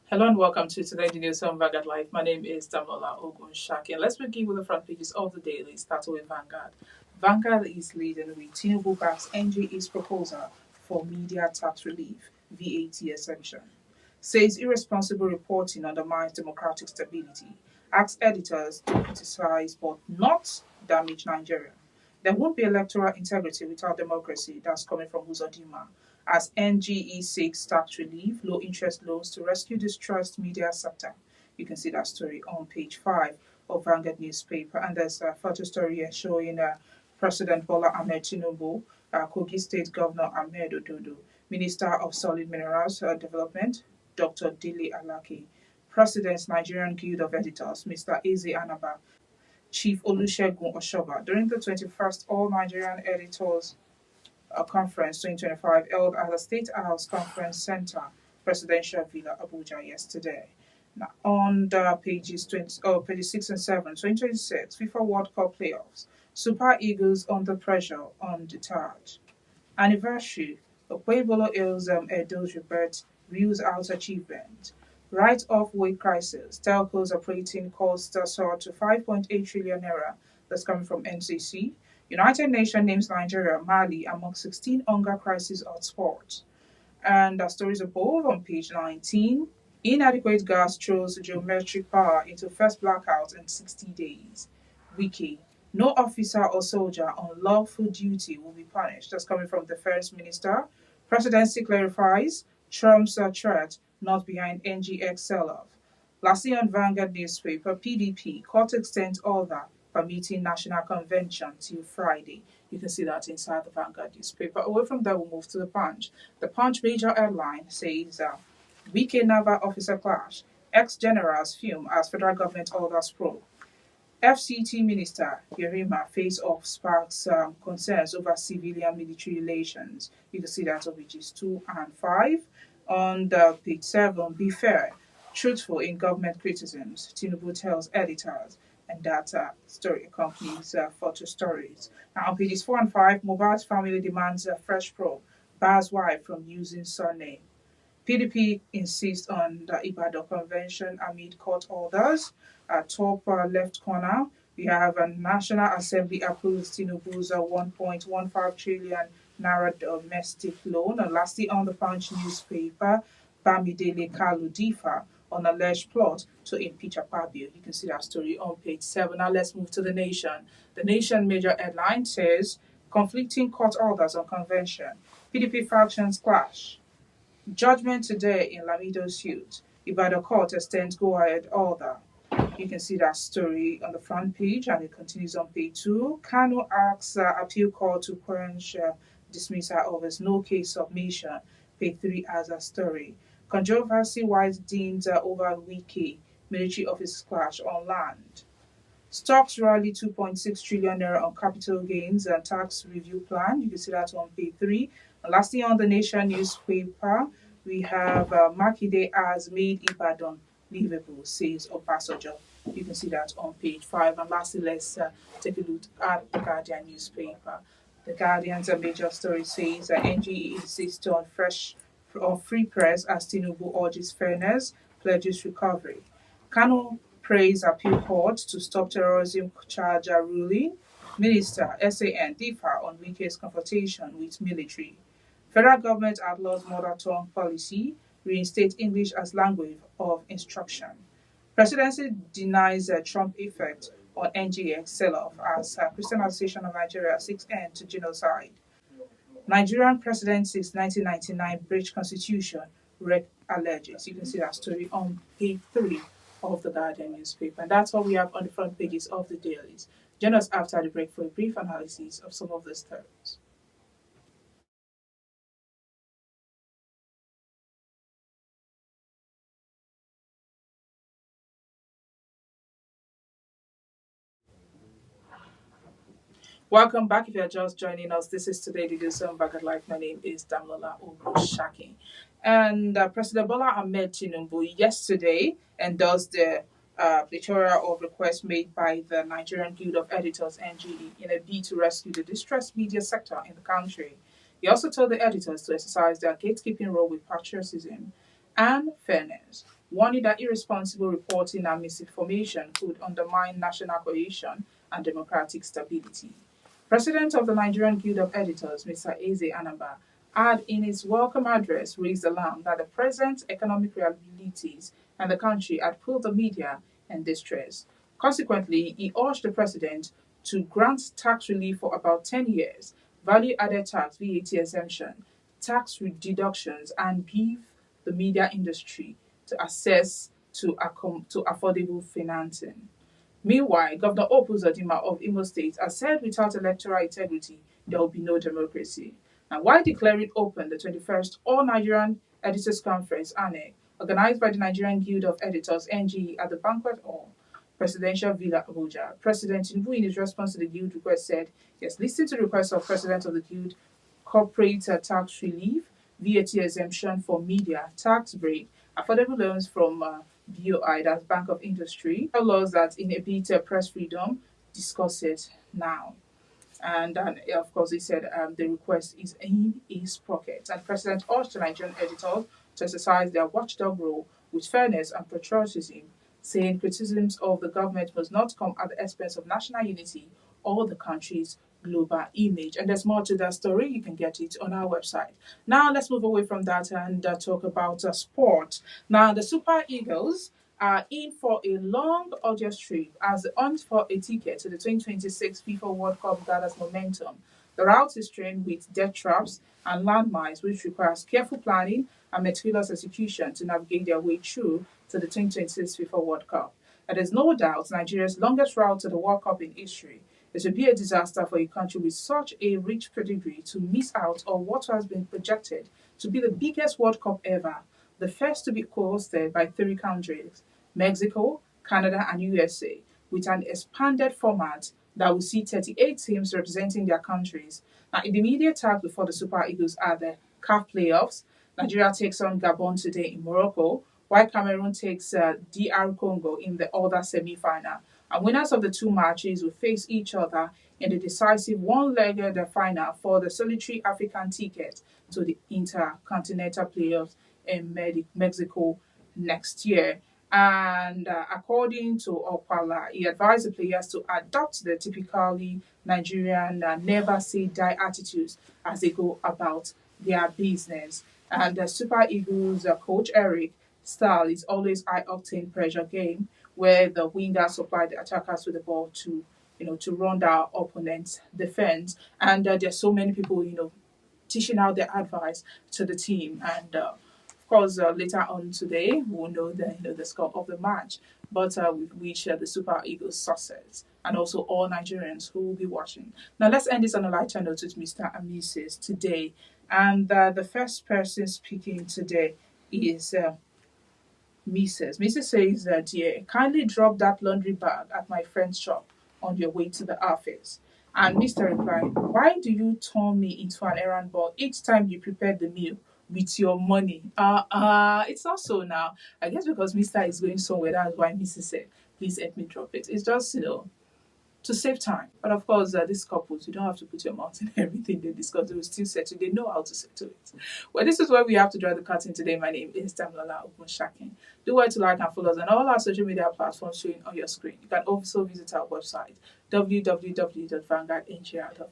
Hello and welcome to today's news on Vanguard Live. My name is Damola Ogunshaki, and let's begin with the front pages of the daily, starting with Vanguard. Vanguard is leading with Tinubu backs NGE's proposal for media tax relief, VAT exemption. Says irresponsible reporting undermines democratic stability. Asks editors to criticize but not damage Nigeria. There won't be electoral integrity without democracy. That's coming from Uzodima. As NGE seeks tax relief, low interest loans to rescue distressed media sector. You can see that story on page 5 of Vanguard newspaper. And there's a photo story here showing President Bola Ahmed Tinubu, Kogi State Governor Ahmed Ododo, Minister of Solid Minerals Development, Dr. Dili Alaki, President's Nigerian Guild of Editors, Mr. Eze Anaba, Chief Olusegun Oshoba. During the 21st All Nigerian Editors Conference 2025 held at the State House Conference Center, Presidential Villa, Abuja yesterday. Now, on the pages 6 and 7, 2026 FIFA World Cup playoffs, Super Eagles under pressure, undeterred. Anniversary, Okpebolo hails Edo's rebirth, views out achievement. Write-off weight crisis, telcos operating costs soar to 5.8 trillion naira. That's coming from NCC. United Nations names Nigeria, Mali among 16 hunger crisis hotspots. And the stories above on page 19. Inadequate gas throws geometric power into first blackout in 60 days. Wiki. No officer or soldier on lawful duty will be punished. That's coming from the First Minister. Presidency clarifies Trump's threat not behind NGX sell-off. Lastly, on Vanguard newspaper, PDP court extends order permitting national convention till Friday. You can see that inside the Vanguard newspaper. Away from that, we'll move to the Punch. The Punch major headline says BK Naval officer clash. Ex-generals fume as federal government orders probe. FCT Minister Yerima face off sparks concerns over civilian-military relations. You can see that on pages 2 and 5. On the page 7, be fair, truthful in government criticisms, Tinubu tells editors. And that story accompanies photo stories. Now, on pages 4 and 5, Mubarak's family demands a fresh probe, bars wife from using surname. PDP insists on the Ibadan Convention amid court orders. Top left corner, we have a National Assembly approves Tinubu's 1.15 trillion naira domestic loan. And lastly, on the Punch newspaper, Bamidele Kaludifa on alleged plot to impeach Akpabio. You can see that story on page 7. Now let's move to The Nation. The Nation major headline says conflicting court orders on convention. PDP factions clash. Judgment today in Lamido's suit. Ibadan court extends go-ahead order. You can see that story on the front page, and it continues on page 2. Kanu asks appeal court to quench dismissal of his no case submission. Page 3 has a story. Controversy widens over Wiki. Military officers clash on land. Stocks rally 2.6 trillion naira on capital gains and tax review plan. You can see that on page 3. And lastly, on the Nation newspaper, we have Makinde has made Ibadan livable, says Obasanjo. You can see that on page 5. And lastly, let's take a look at the Guardian newspaper. The Guardian's major story says that NGE insists on free press as Tinubu urges fairness, pledges recovery. Kano praise appeal court to stop terrorism charge ruling. Minister SAN differ on Wike's confrontation with military. Federal government outlaws mother tongue policy, reinstate English as language of instruction. Presidency denies Trump effect on NGX sell-off as Christian Association of Nigeria seeks end to genocide. Nigerian president since 1999 breached constitution, wreck alleges. You can see that story on page 3 of the Guardian newspaper. And that's all we have on the front pages of the dailies. Join us after the break for a brief analysis of some of the stories. Welcome back. If you're just joining us, this is today the December Back at Life. My name is Damola Ogushaki. And President Bola Ahmed Tinubu yesterday endorsed the plethora of requests made by the Nigerian Guild of Editors, NGE, in a bid to rescue the distressed media sector in the country. He also told the editors to exercise their gatekeeping role with patriotism and fairness. warning that irresponsible reporting and misinformation could undermine national cohesion and democratic stability. President of the Nigerian Guild of Editors, Mr. Eze Anamba, had in his welcome address raised alarm that the present economic realities and the country had put the media in distress. Consequently, he urged the president to grant tax relief for about 10 years, value added tax VAT exemption, tax deductions, and give the media industry to access to affordable financing. Meanwhile, Governor Opuzodima of Imo State has said without electoral integrity, there will be no democracy. And while declaring open the 21st All Nigerian Editors Conference, ANEC, organized by the Nigerian Guild of Editors, NGE, at the banquet hall, Presidential Villa Abuja, President Tinubu, in his response to the Guild request, said he has listened to the request of President of the Guild, corporate tax relief, VAT exemption for media, tax break, affordable loans from BOI, that's Bank of Industry, laws that in a bit press freedom, discuss it now. And of course, he said the request is in his pocket. And President urged the Nigerian editors to exercise their watchdog role with fairness and patriotism, saying criticisms of the government must not come at the expense of national unity or the country's global image. And there's more to that story. You can get it on our website. Now, let's move away from that and talk about sport. Now, the Super Eagles are in for a long, arduous trip as the hunt for a ticket to the 2026 FIFA World Cup gathers momentum. The route is trained with death traps and landmines, which requires careful planning and meticulous execution to navigate their way through to the 2026 FIFA World Cup. And there's no doubt Nigeria's longest route to the World Cup in history. It would be a disaster for a country with such a rich pedigree to miss out on what has been projected to be the biggest World Cup ever, the first to be co-hosted by three countries, Mexico, Canada, and USA, with an expanded format that will see 38 teams representing their countries. Now, in the immediate task before the Super Eagles are the CAF playoffs. Nigeria takes on Gabon today in Morocco, while Cameroon takes DR Congo in the other semi-final. And winners of the two matches will face each other in the decisive one-legged final for the solitary African ticket to the Intercontinental Playoffs in Mexico next year. And according to Opala, he advised the players to adopt the typically Nigerian never say die attitudes as they go about their business. And the Super Eagles coach Eric style is always high octane pressure game where the wingers supply the attackers with the ball to to run down opponent's defense. And there's so many people teaching out their advice to the team. And of course, later on today, we'll know the score of the match, but we wish the Super Eagles success and also all Nigerians who will be watching. Now, let's end this on a lighter note with Mr. and Mrs. today. And the first person speaking today is Mrs. Mrs. says that, yeah, kindly drop that laundry bag at my friend's shop on your way to the office. And Mr. replied, why do you turn me into an errand boy each time you prepare the meal with your money? It's not so now. I guess because Mr. is going somewhere, that's why Mrs. said, please help me drop it. It's just, to save time. But of course, these couples, you don't have to put your mouth in everything they discuss. They will still settle. They know how to settle it. Well, this is where we have to draw the curtain today. My name is Damilola Ogunshakin. Do well to like and follow us on all our social media platforms showing on your screen. You can also visit our website, www.vanguardngr.com.